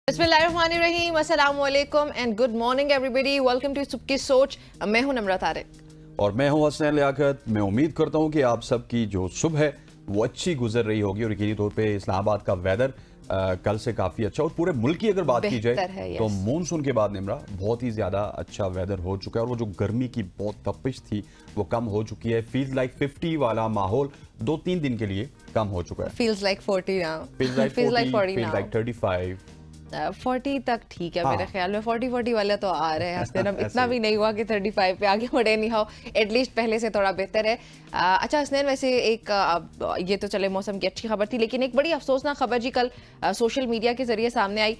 बिस्मिल्लाहिर्रहमानिर्रहीम, अस्सलाम वालेकुम and good morning everybody. Welcome to Sabki Soch. मैं हूं नम्रा तारिक और मैं हूं हसनैन लियाकत। मैं उम्मीद करता हूं कि आप सबकी जो सुबह है वो अच्छी गुजर रही होगी और यकीनी तौर पे इस्लामाबाद का वेदर कल से काफ़ी अच्छा और पूरे मुल्क की अगर बात की जाए तो मानसून के बाद निमरा बहुत ही ज़्यादा अच्छा वेदर हो चुका है और वो जो गर्मी की बहुत तपिश थी वो कम हो चुकी है। फील्स लाइक 50 वाला माहौल 2-3 दिन के लिए कम हो चुका है। Feels like 40 now, feels like 40 feels like 35 40 तक ठीक है। हाँ। मेरे ख्याल में 40 वाले तो आ रहे हैं हस्नैन। अब इतना भी नहीं हुआ कि 35 पे आगे बढ़े, नहीं हो एटलीस्ट पहले से थोड़ा बेहतर है। अच्छा हस्नैन, वैसे एक ये तो चले मौसम की अच्छी खबर थी, लेकिन एक बड़ी अफसोसनाक खबर जी कल सोशल मीडिया के जरिए सामने आई।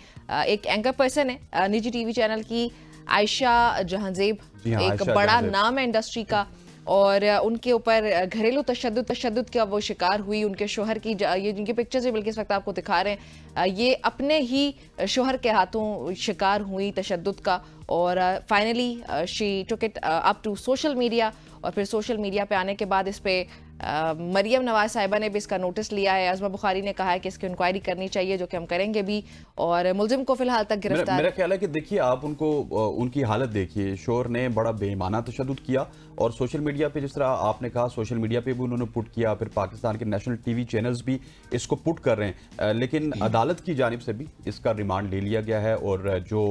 एक एंकर पर्सन है निजी टीवी चैनल की, आयशा जहांजेब, एक बड़ा नाम है इंडस्ट्री का, और उनके ऊपर घरेलू तशद्दुद का वो शिकार हुई। उनके शोहर की ये जिनकी पिक्चर्स भी बल्कि इस वक्त आपको दिखा रहे हैं, ये अपने ही शोहर के हाथों शिकार हुई तशद्दुद का। और finally she took it up to social media, और फिर सोशल मीडिया पे आने के बाद इस पे मरियम नवाज साहिबा ने भी इसका नोटिस लिया है। अज़मा बुखारी ने कहा है कि इसकी इंक्वायरी करनी चाहिए, जो कि हम करेंगे भी, और मुलजिम को फिलहाल तक गिरफ्तार। मेरा ख्याल है कि देखिए आप उनको उनकी हालत देखिए, शोर ने बड़ा बेईमाना तशद्दुद किया और सोशल मीडिया पे जिस तरह आपने कहा सोशल मीडिया पे भी उन्होंने पुट किया, फिर पाकिस्तान के नेशनल टीवी चैनल्स भी इसको पुट कर रहे हैं, लेकिन अदालत की जानिब से भी इसका रिमांड ले लिया गया है और जो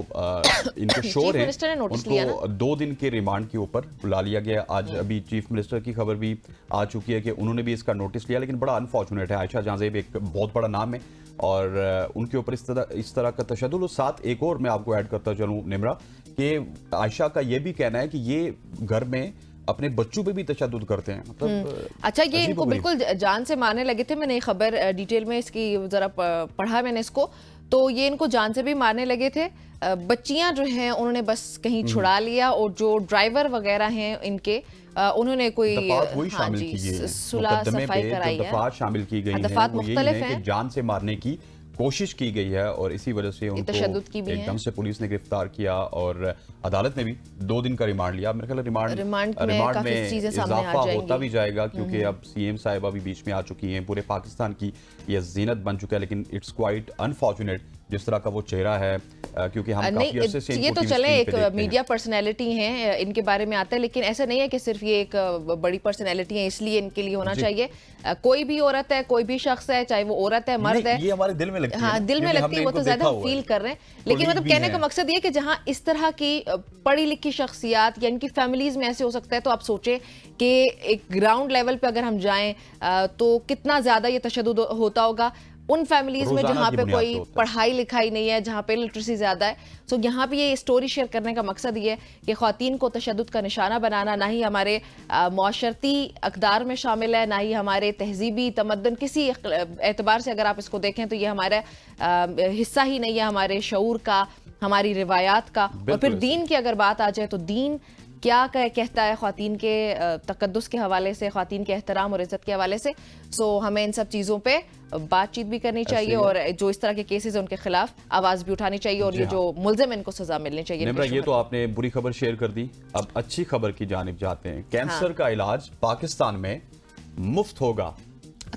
इनके शोर है उनको 2 दिन के रिमांड के ऊपर बुला लिया गया। आज अभी चीफ मिनिस्टर की खबर भी आ चुकी है कि उन्होंने भी इसका नोटिस लिया, लेकिन बड़ा अनफॉर्चुनेट है। आयशा जहांजेब एक बहुत बड़ा नाम है और उनके ऊपर इस तरह का तशद्दुद। साथ एक और मैं आपको ऐड करता चलूं निमरा कि आयशा का ये भी कहना है कि ये घर में अपने बच्चों पे भी तशद्दुद करते हैं। मतलब अच्छा, ये इनको बिल्कुल जान से मारने लगे थे। मैंने खबर डिटेल में इसकी जरा पढ़ा मैंने इसको, तो ये इनको जान से भी मारने लगे थे। बच्चियां जो हैं उन्होंने बस कहीं छुड़ा लिया, और जो ड्राइवर वगैरह हैं इनके उन्होंने कोई सुलह सफाई कराई है। दफात शामिल की गई हैं, वो यही है कि जान से मारने की कोशिश की गई है और इसी वजह से उनको एकदम से पुलिस ने गिरफ्तार किया और अदालत ने भी 2 दिन का रिमांड लिया। मेरे ख्याल रिमांड में इजाफा होता भी जाएगा, क्योंकि अब सीएम साहिबा भी बीच में आ चुकी हैं। पूरे पाकिस्तान की ये जीनत बन चुका है, लेकिन इट्स क्वाइट अनफॉर्चुनेट जिस तरह का वो चेहरा है, क्योंकि हम काफी अरसे से ये तो चले एक मीडिया पर्सनैलिटी हैं, इनके बारे में आता है, लेकिन ऐसा नहीं है कि सिर्फ ये एक बड़ी पर्सनैलिटी है इसलिए इनके लिए होना चाहिए। कोई भी औरत है, कोई भी शख्स है, चाहे वो औरत है मर्द है, ये हमारे दिल में लगती है। हाँ, दिल में लगती है, वो तो ज्यादा फील कर रहे हैं। लेकिन मतलब कहने का मकसद ये कि जहां इस तरह की पढ़ी लिखी शख्सियात या इनकी फैमिलीज में ऐसे हो सकता है, तो आप सोचें कि एक ग्राउंड लेवल पे अगर हम जाएं तो कितना ज्यादा ये तशद्दुद होता होगा उन फैमिलीज में जहां पे कोई पढ़ाई लिखाई नहीं है, जहां पे लिटरेसी ज्यादा है। सो यहाँ पे ये स्टोरी शेयर करने का मकसद ये है कि ख्वातीन को तशद्दुद का निशाना बनाना ना ही हमारे मुआशरती अक़दार में शामिल है, ना ही हमारे तहजीबी तमद्दुन, किसी एतबार से अगर आप इसको देखें तो ये हमारा हिस्सा ही नहीं है, हमारे शऊर का, हमारी रिवायात का। और फिर दीन की अगर बात आ जाए तो दीन क्या कहता है ख्वातीन के तकद्दुस के हवाले से, ख्वातीन के एहतराम और इज्जत के हवाले से। सो हमें इन सब चीज़ों पे बातचीत भी करनी चाहिए और जो इस तरह के केसेस हैं उनके खिलाफ आवाज़ भी उठानी चाहिए, और ये जो मुल्जिम इनको सजा मिलनी चाहिए। ये तो आपने बुरी खबर शेयर कर दी, अब अच्छी खबर की जानिब जाते हैं। कैंसर का इलाज पाकिस्तान में मुफ्त होगा,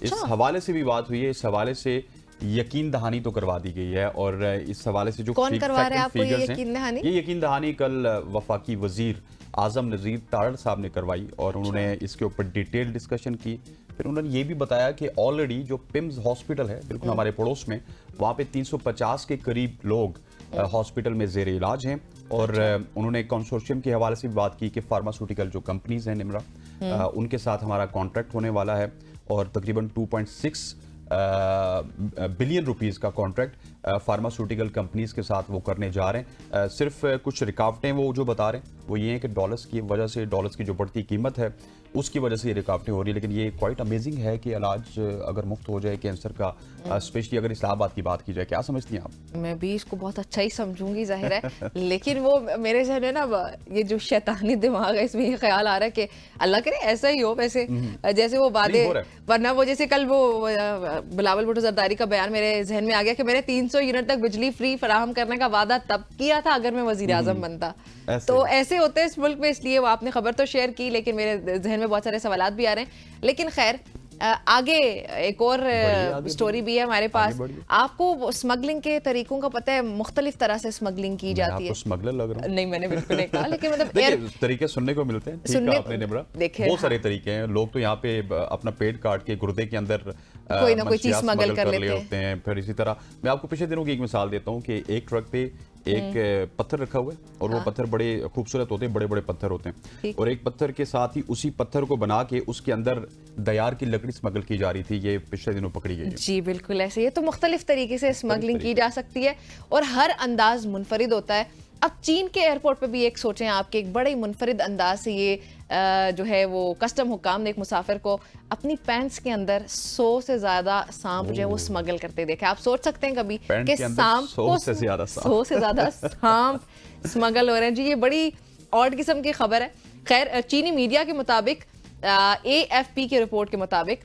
इस हवाले से भी बात हुई है। इस हवाले से यकीन दहानी तो करवा दी गई है, और इस हवाले से जो कौन करवा रहा है आपको ये यकीन दहानी? ये यकीन दहानी कल वफाकी वजीर आजम नज़ीर तारड़ साहब ने करवाई और उन्होंने इसके ऊपर डिटेल डिस्कशन की। फिर उन्होंने ये भी बताया कि ऑलरेडी जो पिम्स हॉस्पिटल है बिल्कुल हमारे पड़ोस में, वहाँ पे 350 के करीब लोग हॉस्पिटल में जेर इलाज हैं। और उन्होंने कंसोर्शियम के हवाले से भी बात की कि फार्मास्यूटिकल जो कंपनीज हैं निमरा, उनके साथ हमारा कॉन्ट्रैक्ट होने वाला है और तकरीबन 2.6 बिलियन रुपीस का कॉन्ट्रैक्ट फार्मास्यूटिकल कंपनीज के साथ वो करने जा रहे हैं। सिर्फ कुछ रुकावटें वो जो बता रहे हैं वो ये है कि डॉलर्स की वजह से, डॉलर्स की जो बढ़ती कीमत है उसकी वजह से ये रुकावटें हो रही है। लेकिन ये क्वाइट अमेजिंग है कि इलाज अगर मुफ्त हो जाए कैंसर का, स्पेशली अगर इस्लामाबाद की बात की जाए। क्या समझती हैं आप? मैं भी इसको बहुत अच्छा ही समझूंगी ज़ाहिर है, लेकिन वो मेरे जहन में ना ये जो शैतानी दिमाग है, इसमें ये ख्याल आ रहा है कि अल्लाह करे ऐसा ही हो। वैसे जैसे वो वादे, वरना वो जैसे कल वो बिलावल भुट्टो जरदारी का बयान मेरे जहन में आ गया कि मैंने 300 यूनिट तक बिजली फ्री फराहम करने का वादा तब किया था अगर मैं वजीर आजम बनता। तो ऐसे होते हैं इस मुल्क में, इसलिए वो आपने खबर तो शेयर की, लेकिन मेरे जहन में बहुत सारे सवालात भी आ रहे हैं। लेकिन खैर, आगे एक और स्टोरी भी है हमारे पास। आपको स्मगलिंग के तरीकों का पता है, मुख्तलिफ तरह से स्मगलिंग की जाती है। स्मगलर लग रहा नहीं, मैंने बिल्कुल नहीं कहा, लेकिन मतलब तरीके सुनने को मिलते हैं। ठीक है आपने निमरा, बहुत सारे तरीके हैं। लोग तो यहाँ पे अपना पेट काट के गुर्दे के अंदर कोई ना कोई चीज स्मगल कर लेते होते हैं। फिर इसी तरह मैं आपको पिछले दिनों की एक मिसाल देता हूँ कि एक ट्रक पे एक पत्थर रखा हुआ है और वो पत्थर बड़े खूबसूरत होते हैं, बड़े बड़े पत्थर होते हैं, और एक पत्थर के साथ ही उसी पत्थर को बना के उसके अंदर दयार की लकड़ी स्मगल की जा रही थी। ये पिछले दिनों पकड़ी गई है। जी बिल्कुल ऐसे। ये तो मुख्तलिफ तरीके से स्मगलिंग की जा सकती है और हर अंदाज मुनफरिद होता है। अब चीन के एयरपोर्ट पे भी एक सोचें आपके, एक बड़े मुनफरिद अंदाज से ये जो है वो कस्टम हुकाम ने एक मुसाफिर को अपनी पैंट्स के अंदर 100 से ज्यादा सांप जो है वो स्मगल करते देखे। आप सोच सकते हैं कभी कि सांप 100 से ज्यादा सांप स्मगल हो रहे हैं। जी ये बड़ी ऑड किस्म की खबर है। खैर, चीनी मीडिया के मुताबिक, AFP की रिपोर्ट के मुताबिक,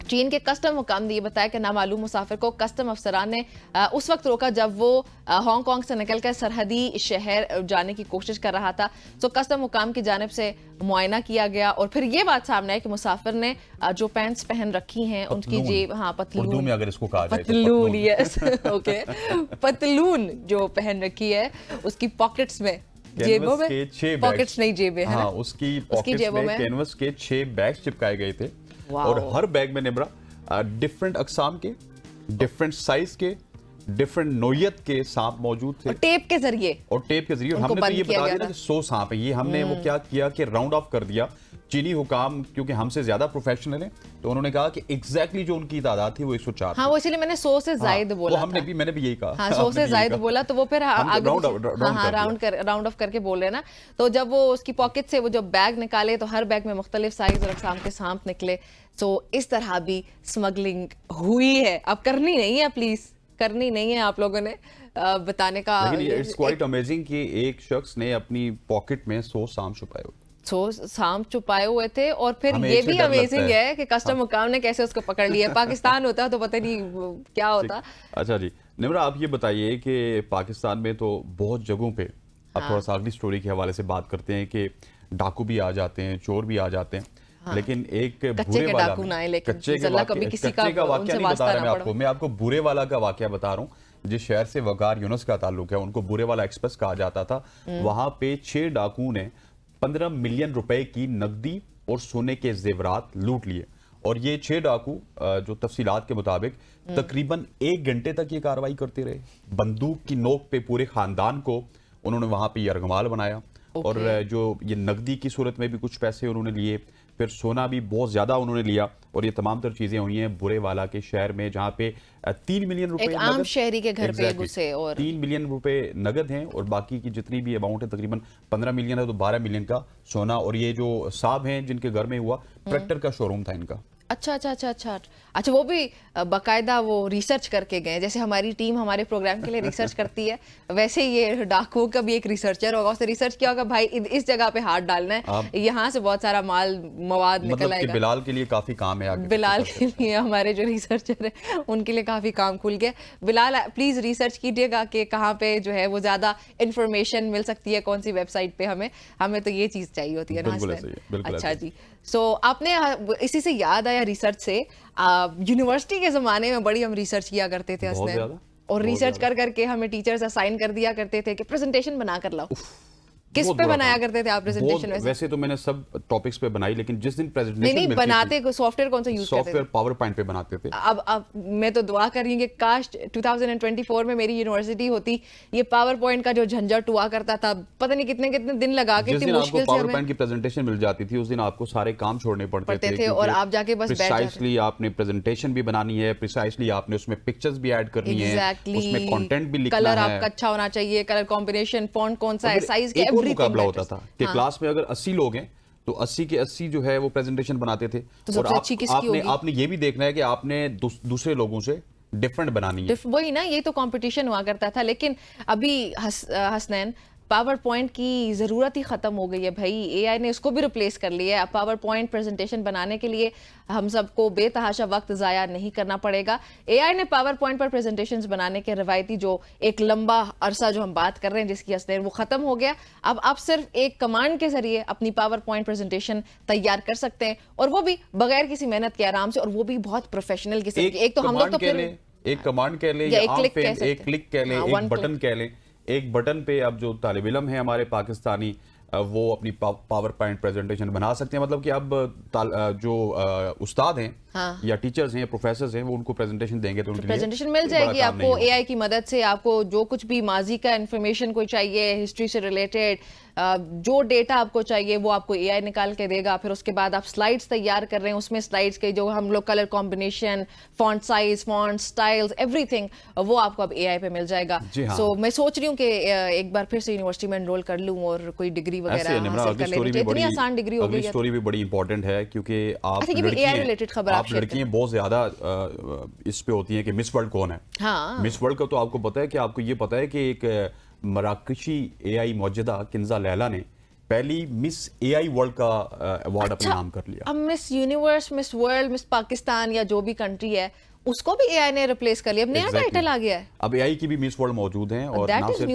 चीन के कस्टम हुकाम ने ये बताया कि नामालूम मुसाफिर को कस्टम अफसरान ने उस वक्त रोका जब वो हांगकांग से निकलकर सरहदी शहर जाने की कोशिश कर रहा था। तो कस्टम हुकाम की जानिब से मुआयना किया गया और फिर ये बात सामने आई कि मुसाफिर ने जो पैंट्स पहन रखी हैं उनकी जेब, पतलून में अगर इसको कहा जाए पतलून, यस ओके, पतलून जो पहन रखी है उसकी पॉकेट्स में, जेबों में, पॉकेट्स नहीं जेबें, है ना, उसकी पॉकेट्स में कैनवस के 6 बैग्स चिपकाए गए थे और हर बैग में निमरा डिफरेंट अकसाम के, डिफरेंट साइज के, डिफरेंट नोयत के सांप मौजूद थे। और टेप के जरिए हमने तो ये बता दिया ना कि 100 सांप है। ये हमने वो क्या किया कि राउंड ऑफ कर दिया। चीनी हुकाम क्योंकि हमसे ज्यादा प्रोफेशनल है तो उन्होंने कहा कि एग्जैक्टली जो उनकी तादाद थी वो 104। हाँ, वो इसलिए मैंने 100 से ज्यादा बोला। मैंने भी यही कहा। हाँ, 100 से ज्यादा बोला तो वो फिर राउंड ऑफ करके बोल रहे ना। तो जब वो उसकी पॉकेट से वो जब बैग निकाले तो हर बैग में मुख्तलिफ साइज और अक़साम के सांप निकले। तो इस तरह भी स्मगलिंग हुई है। अब करनी नहीं है, प्लीज करनी नहीं है आप लोगों ने बताने का। लेकिन इट्स क्वाइट अमेजिंग कि एक शख्स ने अपनी पॉकेट में 100 सांप छुपाए हुए, 100 सांप छुपाए हुए थे। और फिर ये भी अमेजिंग है कि कस्टम हुकाम ने कैसे उसको पकड़ लिया। पाकिस्तान होता तो पता नहीं क्या होता। अच्छा जी निमरा, आप ये बताइए कि पाकिस्तान में तो बहुत जगहों पे, अब थोड़ा सा अगली स्टोरी के हवाले से बात करते हैं कि डाकू भी आ जाते हैं, चोर भी आ जाते हैं। लेकिन एक बुरे वाला कच्चे का वाकया नहीं बता रहा मैं आपको, मैं आपको बुरे वाला का वाकया बता रहा हूँ। जिस शहर से वकार यूनुस का ताल्लुक है, उनको बुरे वाला एक्सप्रेस कहा जाता था। वहां पे 6 डाकू ने 15 मिलियन रुपए की नकदी और सोने के जेवरात लूट लिए। और ये 6 डाकू जो तफसीलात के मुताबिक तकरीबन 1 घंटे तक ये कार्रवाई करते रहे। बंदूक की नोक पे पूरे खानदान को उन्होंने वहां पे यरगमाल बनाया। और जो ये नकदी की सूरत में भी कुछ पैसे उन्होंने लिए, फिर सोना भी बहुत ज्यादा उन्होंने लिया। और ये तमाम तर चीजें हुई हैं बुरे वाला के शहर में, जहां पे 3 मिलियन रुपए एक आम शहरी के घर पे घुसे और 3 मिलियन रुपए नगद हैं और बाकी की जितनी भी अमाउंट है तकरीबन 15 मिलियन है, तो 12 मिलियन का सोना। और ये जो साहब हैं जिनके घर में हुआ, ट्रैक्टर का शोरूम था इनका। अच्छा, वो भी बाकायदा वो रिसर्च करके गए। जैसे हमारी टीम हमारे प्रोग्राम के लिए रिसर्च करती है, वैसे ये डाकुओं का भी एक रिसर्चर होगा। उसने रिसर्च किया होगा, भाई इस जगह पे हाथ डालना है, यहाँ से बहुत सारा मवाद निकल आएगा। बिलाल के लिए काफी काम है आगे। बिलाल के लिए हमारे जो रिसर्चर है उनके लिए काफी काम खुल गया। बिलाल प्लीज रिसर्च कीजिएगा कि कहाँ पे जो है वो ज्यादा इंफॉर्मेशन मिल सकती है, कौन सी वेबसाइट पे। हमें तो ये चीज चाहिए होती है ना। अच्छा जी, सो आपने इसी से याद आया रिसर्च से, यूनिवर्सिटी के ज़माने में बड़ी हम रिसर्च किया करते थे हसनैन, और रिसर्च कर करके हमें टीचर्स असाइन कर दिया करते थे कि प्रेजेंटेशन बना कर लाओ। किस पे बनाया करते थे आप प्रेजेंटेशन? वैसे तो मैंने सब टॉपिक्स पे बनाई, लेकिन जिस दिन प्रेजेंटेशन नहीं बनाते को सॉफ्टवेयर कौन सा यूज करते थे? सॉफ्टवेयर पावर पॉइंट पे बनाते थे। अब मैं तो दुआ कर रही हूँ कि काश 2024 में मेरी यूनिवर्सिटी होती। ये पावर पॉइंट का जो झंझट हुआ करता था, पता नहीं कितने कितने दिन लगा के, इतनी मुश्किल से पावर पॉइंट की प्रेजेंटेशन मिल जाती थी, उस दिन आपको सारे काम छोड़ने पड़ते थे और आप जाके बस प्रिसाइसली आपने प्रेजेंटेशन भी बनानी है, प्रिसाइसली आपने उसमें पिक्चर्स भी ऐड करनी है, उसमें कंटेंट भी लिखना है, कलर आपका अच्छा होना चाहिए, कलर कॉम्बिनेशन, फॉन्ट कौन सा है, साइज के, एवरीथिंग मुकाबला होता था कि क्लास में अगर 80 लोग हैं तो 80 के 80 जो है वो प्रेजेंटेशन बनाते थे। तो और आपने ये भी देखना है कि आपने दूसरे लोगों से डिफरेंट बनानी है। वही ना, ये तो कंपटीशन हुआ करता था। लेकिन अभी हसनैन पावर पॉइंट की ज़रूरत ही ख़त्म हो गई है भाई, एआई ने इसको भी रिप्लेस कर लिया है। अब पावर पॉइंट प्रेजेंटेशन बनाने के लिए हम सबको बेतहाशा वक्त ज़ाया नहीं करना पड़ेगा। एआई ने पावर पॉइंट पर प्रेजेंटेशंस बनाने के रवायती जो एक लंबा अरसा जो हम बात कर रहे हैं जिसकी असर वो ख़त्म हो गया। अब आप सिर्फ एक कमांड के जरिए अपनी पावर पॉइंट प्रेजेंटेशन तैयार कर सकते हैं, और वो भी बगैर किसी मेहनत के, आराम से, और वो भी बहुत प्रोफेशनल किस्म की। एक तो हम लोग तो फिर एक कमांड कह लें, एक क्लिक कह लें, एक बटन कह लें, एक बटन पे अब जो तालिब इल्म है हमारे पाकिस्तानी वो अपनी पावर पॉइंट प्रेजेंटेशन बना सकते हैं। मतलब कि अब जो उस्ताद हैं, हाँ, या टीचर्स हैं, प्रोफेसर्स हैं, वो उनको प्रेजेंटेशन देंगे तो उनके प्रेजेंटेशन मिल जाएगी आपको एआई की मदद से। आपको जो कुछ भी माजी का इंफॉर्मेशन कोई चाहिए, हिस्ट्री से रिलेटेड जो डेटा आपको चाहिए वो आपको एआई निकाल के देगा। फिर उसके बाद आप स्लाइड्स तैयार कर रहे हैं, उसमें स्लाइड्स के जो हम लोग colour combination, font size, font styles, everything वो आपको अब एआई पे मिल जाएगा। सो मैं सोच रही हूँ कि एक बार फिर से यूनिवर्सिटी में एनरोल कर लूँ और कोई डिग्री वगैरह हासिल कर लेनी चाहिए। इतनी आसान डिग्री हो गई है। स्टोरी भी बड़ी इंपॉर्टेंट है क्योंकि आप रिलेटेड खबर आप लड़कियां बहुत ज्यादा इस पे होती हैं कि मिस वर्ल्ड कौन है। हाँ। मिस वर्ल्ड का तो आपको पता है कि आपको ये पता है कि एक मराकशी एआई मौजूदा किंजा लैला ने पहली मिस एआई वर्ल्ड का अवार्ड अपने नाम कर लिया। अब miss universe, miss world, miss Pakistan या जो भी कंट्री है उसको भी एआई ने रिप्लेस कर लिया। अब नया टाइटल आ गया है। अब एआई की भी मिस वर्ल्ड मौजूद हैं और ना सिर्फ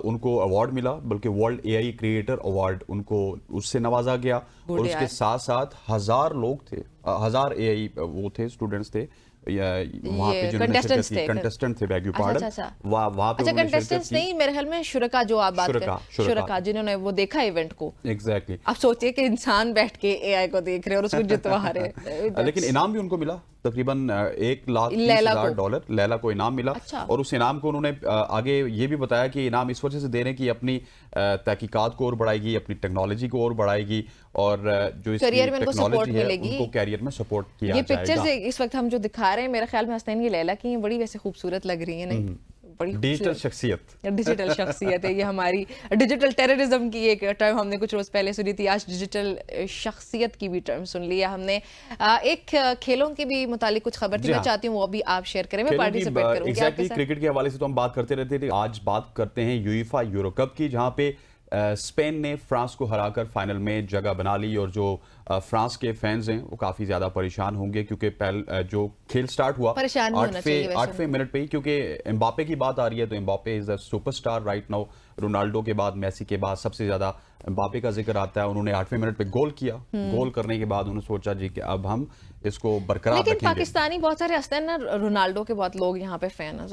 उनको अवार्ड मिला बल्कि वर्ल्ड एआई क्रिएटर अवार्ड उनको उससे नवाजा गया। और उसके साथ साथ 1000 लोग थे, 1000 एआई वो थे, स्टूडेंट्स थे वहाँ पे जो कंटेस्टेंट थे, बैग यू पार्डन, वहाँ पे कंटेस्टेंट्स नहीं, मेरे ख्याल में शुरका जो आप बात कर रहे हैं, शुरका जिन्होंने वो देखा इवेंट को। एग्जैक्टली। आप सोचिए कि इंसान बैठ के एआई को देख रहे हैं और उसको जितवा रहे हैं। लेकिन इनाम भी उनको मिला, तकरीबन $1,30,000 लैला को इनाम मिला। अच्छा। और उस इनाम को उन्होंने आगे ये भी बताया कि इनाम इस वजह से दे रहे हैं कि अपनी तहकीकात को और बढ़ाएगी, अपनी टेक्नोलॉजी को और बढ़ाएगी, और जो इसकी टेक्नोलॉजी है उनको कैरियर में सपोर्ट किया जाएगा। ये पिक्चर्स इस वक्त हम जो दिखा रहे हैं मेरे ख्याल में हसनैन की लैला की बड़ी वैसे खूबसूरत लग रही है, नहीं? बड़ी डिजिटल शख्सियत है ये हमारी। डिजिटल टेररिज्म की एक टर्म हमने कुछ रोज पहले सुनी थी, आज डिजिटल शख्सियत की भी टर्म सुन लिया हमने। एक खेलों के भी मुतालिक कुछ खबर थी, मैं चाहती हूँ वो भी आप शेयर करें, मैं पार्टिसिपेट करूंगी। एग्जैक्टली, क्रिकेट के हवाले से तो हम बात करते रहते थे, आज बात करते हैं यूएफए यूरो कप की, जहां पे स्पेन ने फ्रांस को हराकर फाइनल में जगह बना ली। और जो फ्रांस के फैंस हैं वो काफी ज्यादा परेशान होंगे क्योंकि जो खेल स्टार्ट हुआ 8वें मिनट पे ही, क्योंकि एम्बापे की बात आ रही है तो Mbappe is the superstar right now. Ronaldo के बाद, मेसी के बाद सबसे ज्यादा एम्बापे का जिक्र आता है। उन्होंने 8वें मिनट पे गोल किया। गोल करने के बाद उन्होंने सोचा जी कि अब हम इसको बरकरार रखेंगे। लेकिन पाकिस्तानी बहुत सारे हस्ते हैं ना, रोनाल्डो के बहुत लोग यहाँ पे फैन हैं,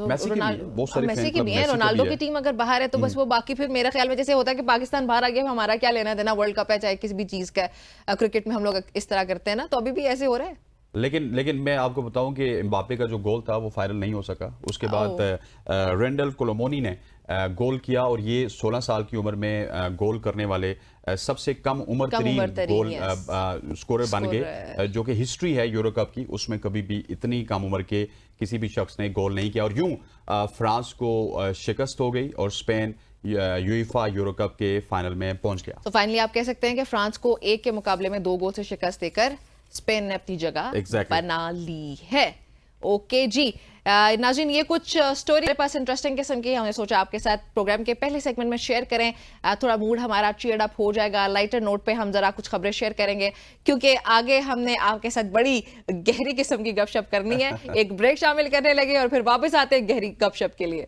मेसी की भी है। रोनाल्डो की टीम अगर बाहर है तो बस वो बाकी, फिर मेरे ख्याल में जैसे होता है कि पाकिस्तान बाहर आ गया, हमारा क्या लेना देना, वर्ल्ड कप है चाहे किसी भी चीज का, क्रिकेट में हम लोग इस तरह करते हैं ना, तो अभी भी ऐसे हो रहा है। लेकिन मैं आपको बताऊं कि एम्बापे का जो गोल था वो फाइनल नहीं हो सका। उसके बाद रेंडल कोलोमोनी ने गोल किया और ये 16 साल की उम्र में गोल करने वाले सबसे कम उम्र तरीन गोल स्कोरर बन गए, जो कि हिस्ट्री है यूरो कप की, उसमें कभी भी इतनी कम उम्र के किसी भी शख्स ने गोल नहीं किया। और यूं फ्रांस को शिकस्त हो गई और स्पेन यूएफए यूरो कप के फाइनल में पहुंच गया। तो फाइनली आप कह सकते हैं कि फ्रांस को 1 के मुकाबले में 2 गोल से शिकस्त देकर स्पेन ने अपनी जगह बना ली है। ओके जी नाज़रीन, ये कुछ स्टोरी मेरे पास इंटरेस्टिंग किस्म की, हमने सोचा आपके साथ प्रोग्राम के पहले सेगमेंट में शेयर करें। थोड़ा मूड हमारा चीयर्ड अप हो जाएगा, लाइटर नोट पे हम जरा कुछ खबरें शेयर करेंगे क्योंकि आगे हमने आपके साथ बड़ी गहरी किस्म की गपशप करनी है। एक ब्रेक शामिल करने लगे और फिर वापस आते हैं गहरी गपशप के लिए।